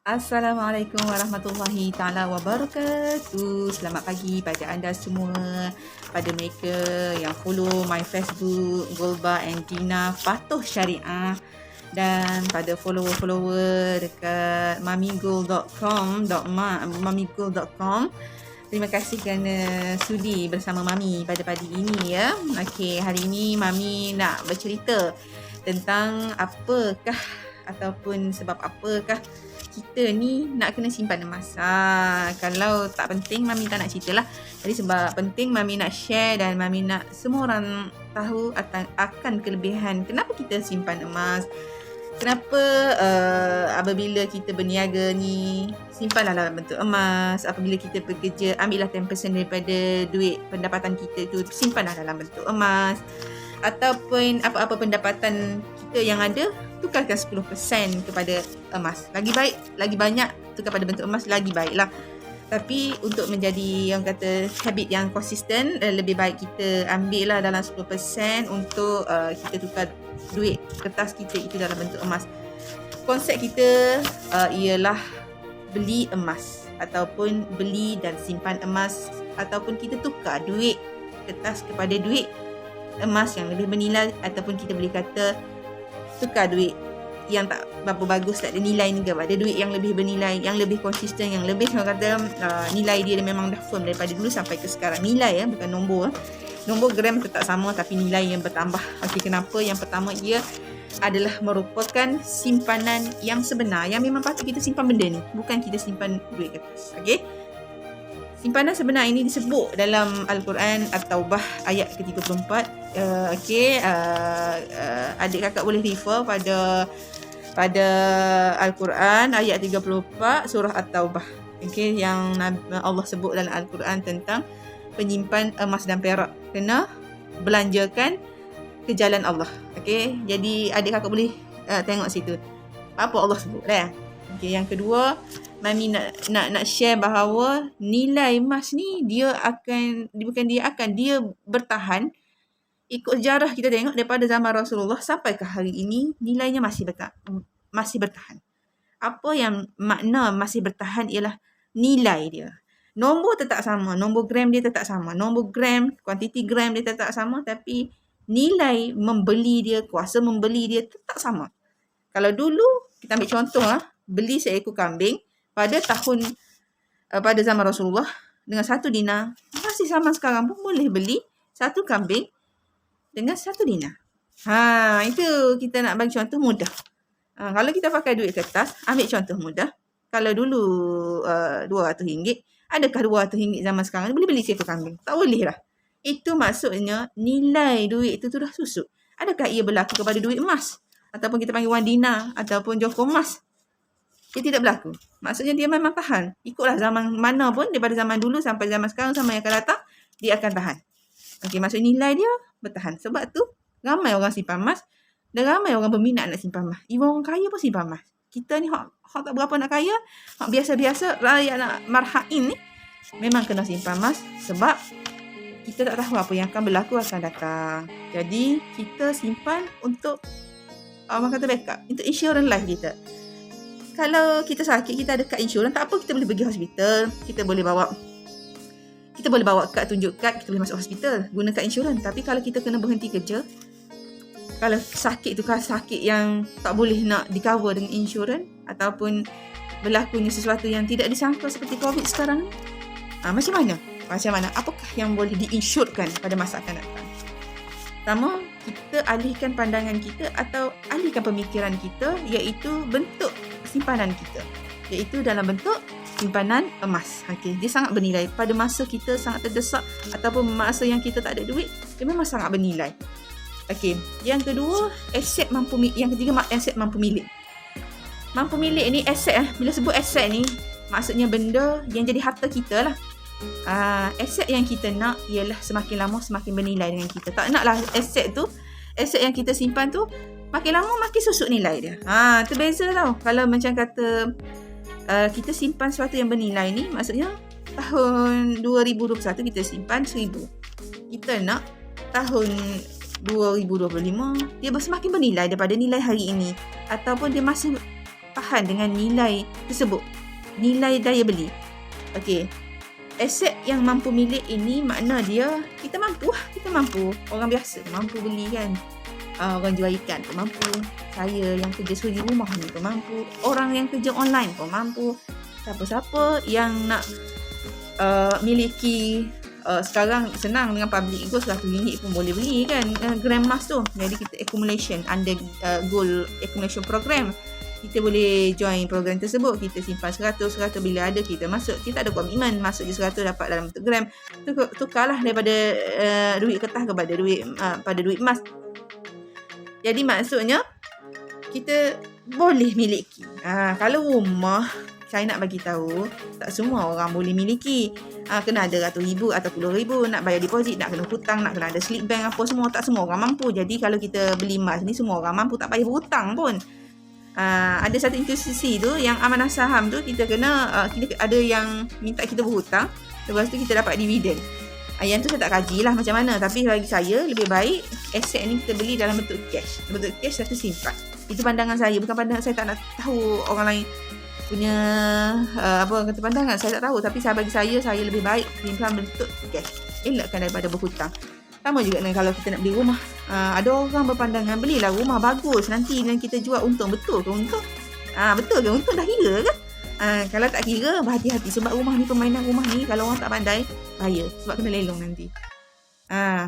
Assalamualaikum warahmatullahi taala wabarakatuh. Selamat pagi pada anda semua, pada mereka yang follow my Facebook Golba and Dina Patuh Syariah, dan pada follower-follower dekat mamigul.com. Terima kasih kerana sudi bersama Mami pada pagi ini ya. Okey, hari ini Mami nak bercerita tentang apakah ataupun sebab apakah kita ni nak kena simpan emas. Kalau tak penting Mami tak nak cerita lah. Jadi sebab penting Mami nak share dan Mami nak semua orang tahu akan kelebihan kenapa kita simpan emas. Kenapa apabila kita berniaga ni simpanlah dalam bentuk emas. Apabila kita bekerja, ambillah 10% daripada duit pendapatan kita tu, simpanlah dalam bentuk emas. Ataupun apa-apa pendapatan kita yang ada, tukarkan 10% kepada emas. Lagi baik, lagi banyak tukar pada bentuk emas, lagi baiklah. Tapi untuk menjadi yang kata habit yang konsisten, lebih baik kita ambil lah dalam 10% untuk kita tukar duit kertas kita itu dalam bentuk emas. Konsep kita ialah beli emas ataupun beli dan simpan emas, ataupun kita tukar duit kertas kepada duit emas yang lebih bernilai, ataupun kita boleh kata tukar duit yang tak berapa bagus, tak ada nilai ni kepada duit yang lebih bernilai, yang lebih konsisten, yang lebih orang kata nilai dia memang dah firm daripada dulu sampai ke sekarang. Nilai bukan nombor. Nombor gram tetap sama tapi nilai yang bertambah. Okey, kenapa? Yang pertama, ia adalah merupakan simpanan yang sebenar, yang memang patut kita simpan benda ni, bukan kita simpan duit kertas. Okey, simpanan sebenar ini disebut dalam Al-Quran At-Taubah ayat ke-34. Adik kakak boleh refer pada Al-Quran ayat 34 surah At-Taubah. Okey, yang Allah sebut dalam Al-Quran tentang penyimpan emas dan perak kena belanjakan ke jalan Allah. Okey, jadi adik kakak boleh tengok situ apa Allah sebut dah. Okey, yang kedua, Mami nak share bahawa nilai emas ni dia bertahan. Ikut sejarah kita tengok daripada zaman Rasulullah sampai ke hari ini, nilainya masih bertahan. Apa yang makna masih bertahan ialah nilai dia. Nombor tetap sama, nombor gram dia tetap sama, nombor gram, kuantiti gram dia tetap sama, tapi nilai membeli dia, kuasa membeli dia tetap sama. Kalau dulu, kita ambil contoh beli seekor kambing pada zaman Rasulullah dengan 1 dinar, masih sama sekarang pun boleh beli satu kambing dengan 1 dinar. Itu kita nak bagi contoh mudah. Kalau kita pakai duit kertas, ambil contoh mudah. Kalau dulu RM200, adakah RM200 zaman sekarang boleh beli seekor kambing? Tak boleh lah. Itu maksudnya nilai duit itu dah susut. Adakah ia berlaku kepada duit emas? Ataupun kita panggil wang dinar ataupun joko emas? Dia tidak berlaku. Maksudnya dia memang tahan. Ikutlah zaman mana pun, daripada zaman dulu sampai zaman sekarang, sama yang akan datang, dia akan tahan. Okey, maksudnya nilai dia bertahan. Sebab tu ramai orang simpan emas dan ramai orang berminat nak simpan emas. Even orang kaya pun simpan emas. Kita ni hak tak berapa nak kaya, hak biasa-biasa, rakyat nak marhain ni, memang kena simpan emas sebab kita tak tahu apa yang akan berlaku akan datang. Jadi kita simpan untuk orang kata backup, untuk insurans life kita. Kalau kita sakit, kita ada kad insurans, tak apa, kita boleh pergi hospital, kita boleh bawa kad, tunjuk kad, kita boleh masuk hospital guna kad insurans. Tapi kalau kita kena berhenti kerja, kalau sakit tu sakit yang tak boleh nak di-cover dengan insurans, ataupun berlakunya sesuatu yang tidak disangka seperti COVID sekarang ni, macam mana? Apakah yang boleh diinsurkan pada masa akan datang? Pertama, kita alihkan pandangan kita atau alihkan pemikiran kita, iaitu bentuk simpanan kita, iaitu dalam bentuk simpanan emas. Okey, dia sangat bernilai pada masa kita sangat terdesak ataupun masa yang kita tak ada duit, dia memang sangat bernilai. Okey, yang kedua, aset mampu milik. Yang ketiga, aset mampu milik. Mampu milik ni aset bila sebut aset ni, maksudnya benda yang jadi harta kita lah. Aset yang kita nak ialah semakin lama semakin bernilai dengan kita. Tak naklah aset yang kita simpan tu makin lama makin susut nilai dia. Terbeza tau. Kalau macam kata kita simpan sesuatu yang bernilai ni, maksudnya tahun 2021 kita simpan 1,000. Kita nak tahun 2025 dia semakin bernilai daripada nilai hari ini, ataupun dia masih tahan dengan nilai tersebut. Nilai daya beli. Okey. Aset yang mampu milik ini makna dia kita mampu. Orang biasa mampu beli kan. Orang jual ikan pun mampu. Saya yang kerja suri rumah ni pun mampu. Orang yang kerja online pun mampu. Siapa-siapa yang nak miliki sekarang senang dengan public gold RM100 pun boleh beli kan gram emas tu. Jadi kita accumulation under gold accumulation program. Kita boleh join program tersebut. Kita simpan 100 bila ada kita masuk. Kita ada komitmen masuk je 100 dapat dalam bentuk gram. Tukarlah daripada duit kertas kepada duit emas. Jadi maksudnya kita boleh miliki. Kalau rumah saya nak bagi tahu tak semua orang boleh miliki. Kena ada RM100,000 atau RM10,000 nak bayar deposit, nak kena hutang, nak kena ada slip bank apa semua, tak semua orang mampu. Jadi kalau kita beli emas ni semua orang mampu, tak payah berhutang pun. Ada satu institusi tu yang amanah saham tu kita kena kita ada yang minta kita berhutang, lepas tu kita dapat dividen. Yang tu saya tak kaji lah macam mana, tapi bagi saya lebih baik aset ni kita beli dalam bentuk cash. Bentuk cash satu simpan. Itu pandangan saya, bukan pandangan saya tak nak tahu orang lain punya kata pandangan, saya tak tahu, tapi bagi saya lebih baik simpan bentuk cash. Elakkan daripada berhutang. Sama juga dengan kalau kita nak beli rumah. Ada orang berpandangan belilah rumah bagus, nanti kita jual untung. Betul ke untung? Betul ke untung? Dah kira ke? Kalau tak kira, berhati-hati. Sebab rumah ni, permainan rumah ni, kalau orang tak pandai, bahaya. Sebab kena lelong nanti.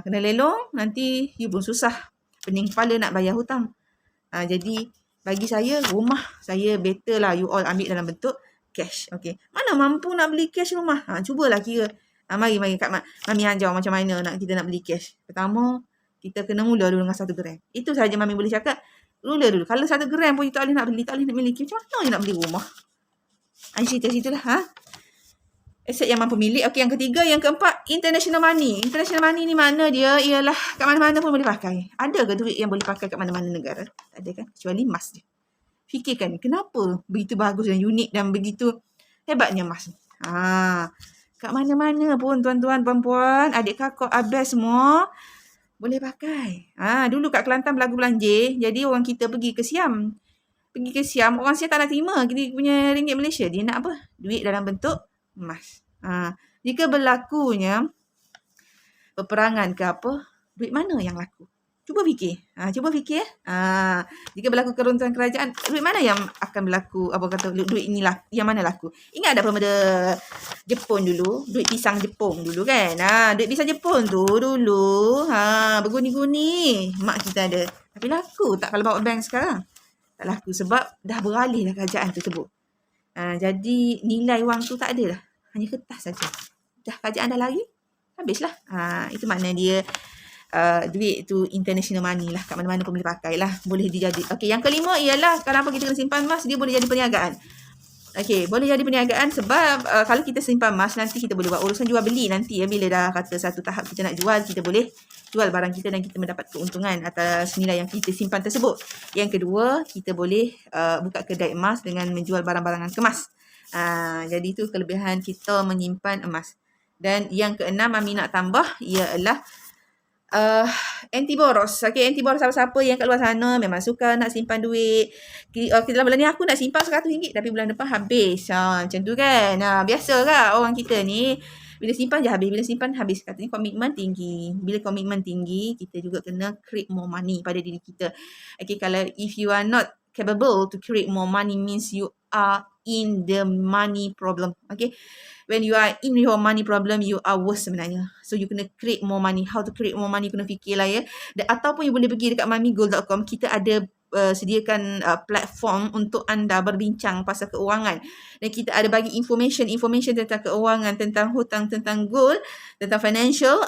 Kena lelong, nanti you pun susah. Pening kepala nak bayar hutang. Jadi, bagi saya, rumah saya better lah you all ambil dalam bentuk cash. Okay. Mana mampu nak beli cash rumah? Cubalah kira. Mari Kak Mami ajar macam mana kita nak beli cash. Pertama, kita kena mula dulu dengan 1 gram. Itu saja Mami boleh cakap. Mula dulu. Kalau 1 gram pun you tak boleh nak beli, tak boleh nak miliki, macam mana you nak beli rumah? Cerita-ceritalah. Aset yang mampu milik. Okey, yang ketiga, yang keempat, international money. International money ni makna dia ialah kat mana-mana pun boleh pakai. Ada ke duit yang boleh pakai kat mana-mana negara? Tak ada kan? Kecuali emas je. Fikirkan, kenapa begitu bagus dan unik dan begitu hebatnya emas ni? Kat mana-mana pun tuan-tuan, puan-puan, adik kakak, abang semua boleh pakai. Dulu kat Kelantan berlagu belanjir, jadi orang kita pergi ke Siam. Orang Siam tak nak terima kita punya ringgit Malaysia. Dia nak apa? Duit dalam bentuk emas. Jika berlakunya peperangan ke apa, duit mana yang laku? Cuba fikir. Jika berlaku keruntuhan kerajaan, duit mana yang akan berlaku? Duit ni lah, yang mana laku? Ingat ada pemeda Jepun dulu, duit pisang Jepun dulu kan? Duit pisang Jepun tu dulu, berguni-guni. Mak kita ada. Tapi laku tak kalau bawa bank sekarang? Tak laku sebab dah beralih dah kerajaan tersebut. Jadi nilai wang tu tak ada dah. Hanya kertas saja. Dah kerajaan dah lari, habislah. Itu makna dia duit tu international money lah. Kat mana-mana pun boleh pakai lah. Boleh dijadi. Okey, yang kelima ialah kenapa kita kena simpan emas, dia boleh jadi perniagaan. Okey, boleh jadi perniagaan sebab kalau kita simpan emas, nanti kita boleh buat urusan jual beli nanti bila dah kata satu tahap kita nak jual, kita boleh jual barang kita dan kita mendapat keuntungan atas nilai yang kita simpan tersebut. Yang kedua, kita boleh buka kedai emas dengan menjual barang-barangan kemas. Jadi itu kelebihan kita menyimpan emas. Dan yang keenam, Mami nak tambah ialah anti boros. Okay, anti boros siapa-siapa yang kat luar sana memang suka nak simpan duit. Dalam bulan ni aku nak simpan RM100 tapi bulan depan habis. Macam tu kan. Biasa kan orang kita ni bila simpan je habis, bila simpan habis. Katanya komitmen tinggi. Bila komitmen tinggi, kita juga kena create more money pada diri kita. Okay, kalau if you are not capable to create more money means you are in the money problem. Okay. When you are in your money problem, you are worse sebenarnya. So, you kena create more money. How to create more money, kena fikirlah ya. Ataupun you boleh pergi dekat mamigold.com. Kita ada sediakan platform untuk anda berbincang pasal keuangan. Dan kita ada bagi information tentang keuangan, tentang hutang, tentang gold, tentang financial.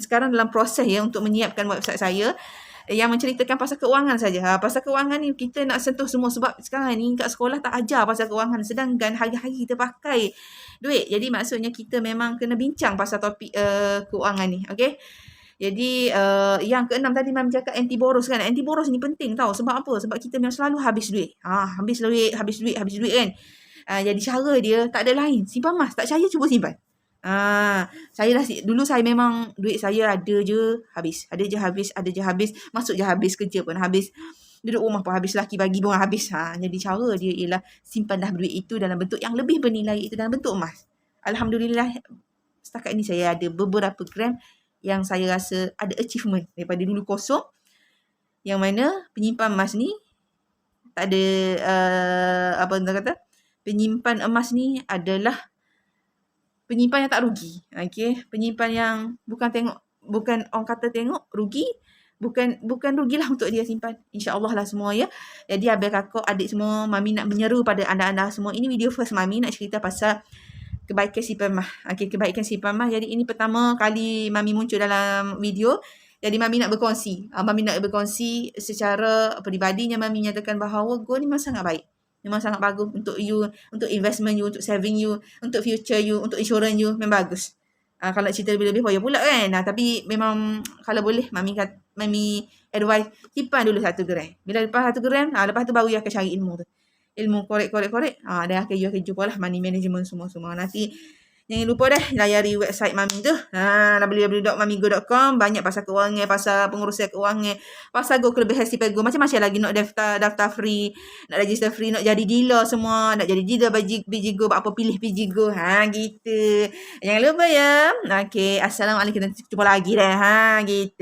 Sekarang dalam proses ya untuk menyiapkan website saya yang menceritakan pasal keuangan saja. Pasal keuangan ni kita nak sentuh semua sebab sekarang ni kat sekolah tak ajar pasal keuangan, sedangkan hari-hari kita pakai duit. Jadi maksudnya kita memang kena bincang pasal topik keuangan ni. Okay. Jadi yang keenam tadi Mam cakap anti boros kan. Anti boros ni penting tau. Sebab apa? Sebab kita memang selalu habis duit. Habis duit kan. Jadi cara dia tak ada lain. Simpan emas. Tak percaya cuba simpan. Dulu saya memang duit saya ada je habis. Masuk je habis, kerja pun habis. Duduk rumah pun habis, laki bagi pun habis. Jadi cara dia ialah simpanlah duit itu dalam bentuk yang lebih bernilai, itu dalam bentuk emas. Alhamdulillah, setakat ini saya ada beberapa gram yang saya rasa ada achievement daripada dulu kosong, yang mana penyimpan emas ni tak ada apa orang kata, penyimpan emas ni adalah penyimpan yang tak rugi. Okey, penyimpan yang bukan orang kata tengok rugi, bukan rugilah untuk dia simpan. InsyaAllah lah semua ya. Jadi abang kakak, adik semua, Mami nak menyeru pada anda-anda semua. Ini video first Mami nak cerita pasal kebaikan simpan emas. Okey, kebaikan simpan emas. Jadi ini pertama kali Mami muncul dalam video. Jadi Mami nak berkongsi. Mami nak berkongsi secara peribadinya. Mami nyatakan bahawa gold ni memang sangat baik. Memang sangat bagus untuk you, untuk investment you, untuk saving you, untuk future you, untuk insurans you. Memang bagus. Kalau nak cerita lebih-lebih payah pula kan. Tapi memang kalau boleh Mami advise simpan dulu 1 gram. Bila lepas 1 gram, lepas tu baru you akan cari ilmu tu. Ilmu korek. Dan akan you akan jumpa lah money management semua. Nanti jangan lupa layari website Mami tu. www.mamigo.com. Banyak pasal kewangan, pasal pengurusan kewangan, pasal go kelebihan Sipago. Macam-macam lagi nak daftar free, nak register free, nak jadi dealer semua, nak jadi dealer biji go, apa pilih biji go. Gitu. Jangan lupa ya. Okey, assalamualaikum. Kita jumpa lagi gitu.